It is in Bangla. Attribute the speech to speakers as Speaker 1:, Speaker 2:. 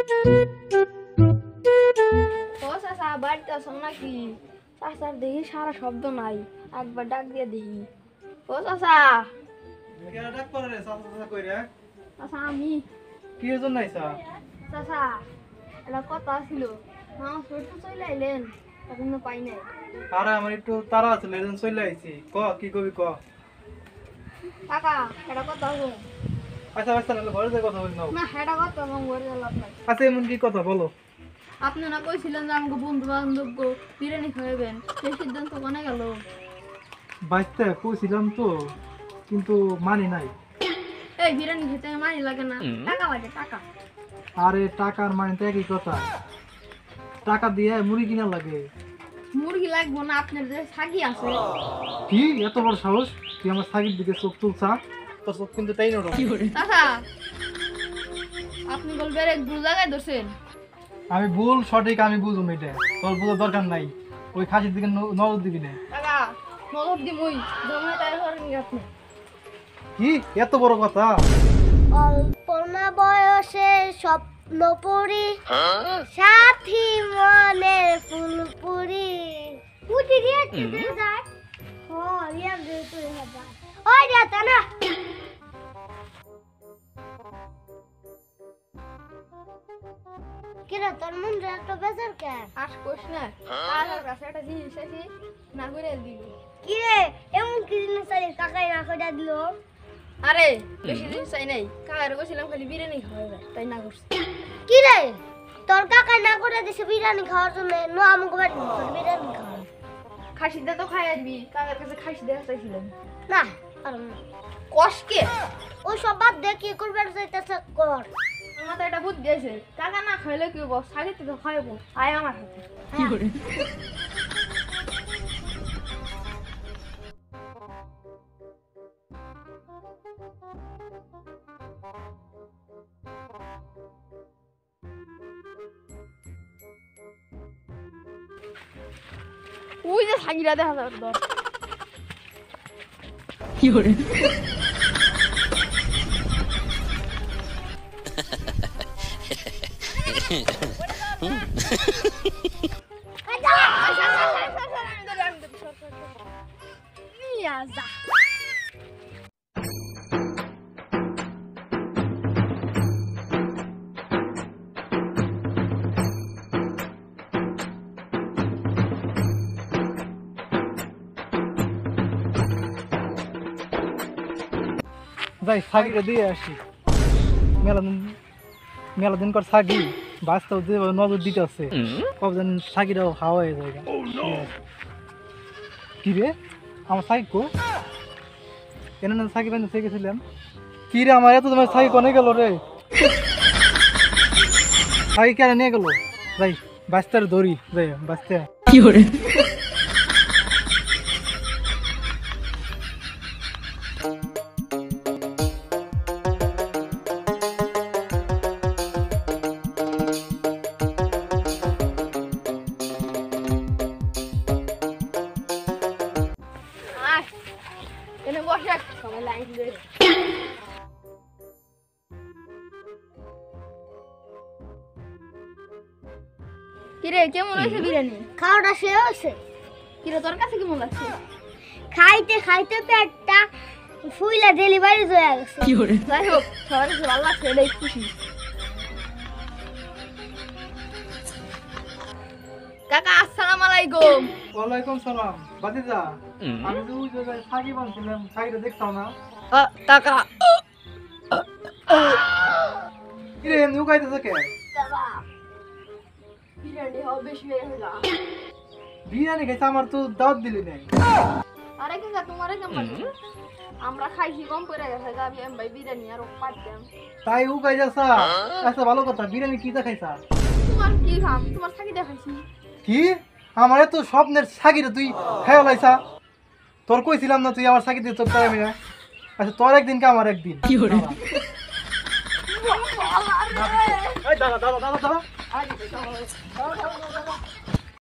Speaker 1: ও চাচা বাড়িতে আছো নাকি? চাচার দেখি সারা শব্দ নাই, একবার ডাক দিয়ে দেখি। ও চাচা। চাচা আমি
Speaker 2: কি জন্য আইছা?
Speaker 1: চাচা এটা কথা ছিল, মামা সরতে চলে আইলেন, এখনো পাই নাই।
Speaker 2: আরে আমার একটু তাড়া আছে, এজন্য চলে আইছি। ক কি কবি ক।
Speaker 1: কাকা এটা কথা হবো
Speaker 2: আচ্ছা আচ্ছা, তাহলে ঘরে যাই কথা বলি নাও।
Speaker 1: না, এটা কথা আমার ঘরে লাভ নাই।
Speaker 2: আচ্ছা এমন কি কথা বলো?
Speaker 1: আপনি না কইছিলেন যে আমাকে বন্ধু বান্ধব বিরিয়ানি খাওয়াবেন, সেই সিদ্ধান্ত কোনে গেল?
Speaker 2: বাইতে কইছিলাম তো, কিন্তু মানি নাই।
Speaker 1: এই বিরিয়ানি খেতে মানি লাগে না, টাকা লাগে টাকা।
Speaker 2: আরে টাকার মানি তো একই কথা, টাকা দিয়ে মুড়ি কিনা লাগে।
Speaker 1: মুরগি লাগবো না, আপনার যে ছাগি আছে।
Speaker 2: কি এত বড় সাহস, তুই আমার সাকির দিকে চোখ তুলছা? তোর চোখ কিন্তু তাই নরম।
Speaker 1: চাচা আপনি বলবেন এক ভুল জায়গায় ধরছেন।
Speaker 2: আমি ভুল সঠিক আমি বুঝুম, এটা তোর বোঝার দরকার নাই। ওই খাসির দিকে নজর দিবি না।
Speaker 1: টাকা নজর দি মুই জমা তাই করেন আপনি।
Speaker 2: কি এত বড় কথা?
Speaker 3: অল্পনা বয়সে স্বপ্ন পুরি, সাথী মনে ফুলপুরি। পুরি দিয়ে কেটে যায়। ও রিয়া দে তুই হবা। ওই রিয়া তা না। কিরে তোর মন রে এত বেজার কে?
Speaker 1: আস কোশ না, আর কাছে একটা জিনিস আছে না করে দিল।
Speaker 3: কিরে এমন কি জিনিস আছে কাকাই না কইরা দিল?
Speaker 1: আরে বেশি দিন চাই নাই, কাকার কইছিলাম খালি বিরিয়ানি খাওয়াবে, তাই না করছি।
Speaker 3: কিরে তোর কাকাই না করে দিছে বিরিয়ানি খাওয়ার জন্য, নো আমাকে বাড়ি তোর বিরিয়ানি খাওয়া।
Speaker 1: খাসি দে তো খাইয়া দিবি, কাকার কাছে খাসি দেওয়া চাইছিলাম
Speaker 3: না পারম না।
Speaker 1: কষ্টকে
Speaker 3: ওই সব বাদ দে, কি করবে চাইতেছে কর।
Speaker 1: মাথা এটা বুদ্ধি আছে, কাকা না খাইলে কি হবো, সাগিতে তো খাইবো, আয় আমার হাতে।
Speaker 3: কি করে?
Speaker 1: ওই যে সাগিরা দেখা যাবে তোর।
Speaker 3: কি করে?
Speaker 2: যাই সাকিটা দিয়ে আসি। মেলা দিন কর সাকি বাস্তব যে নজর দিতে আছে, কবজন সাকিটাও হাওয়া হয়ে যায়। কি রে আমার সাকি কো কেন না সাকি বান্ধব শিখেছিলাম? কি রে আমার এত তোমার সাকি কনে গেল রে? সাকি কেন নিয়ে গেল? যাই বাস্তার দড়ি যাই বাস্তা।
Speaker 3: কি করে?
Speaker 1: এনে বসে সবাই লাইন ধরে। কিরে কেমন হয়েছে বিরিয়ানি?
Speaker 3: খাওয়াটা শেষ হয়েছে।
Speaker 1: কিরে তোর কাছে কেমন লাগছে?
Speaker 3: খাইতে খাইতে পেটটা ফুইলা ডেলিভারি হয়ে গেছে।
Speaker 1: কি করে? যাই হোক সবার কাছে ভালো লাগছে, এটাই খুশি। কাকা আসসালামু আলাইকুম।
Speaker 2: ওয়ালাইকুম সালাম। বাতিজা আমি তো ওই জায়গায় সাকি বানছিলাম, সাকিটা দেখতাম না।
Speaker 1: টাকা
Speaker 2: কি রে এমনি উকাইতেছে কে?
Speaker 1: টাকা বিরিয়ানি হবে বেশি হয়ে গেল।
Speaker 2: বিরিয়ানি খাইছে, আমার তো দাওয়াত দিলি নাই।
Speaker 1: আরে কাকা তোমারে কেমন? আমরা খাইছি কম করে গেছে, যাবি আমি ভাই বিরিয়ানি আর পাইতাম।
Speaker 2: তাই উকাই যাসা? আচ্ছা ভালো কথা, বিরিয়ানি কিটা খাইছা?
Speaker 1: তোমার কি খাম, তোমার থাকি দেখাইছি।
Speaker 2: কি আমার এত স্বপ্নের সাকিটা তুই খাইয়া লাইছা? তোর কইছিলাম না তুই আমার সাকি দিয়ে তোর টাইমে। আচ্ছা তোর একদিন কে আমার একদিন।
Speaker 3: কি করে?
Speaker 2: দাদা দাদা দাদা দাদা
Speaker 1: আরে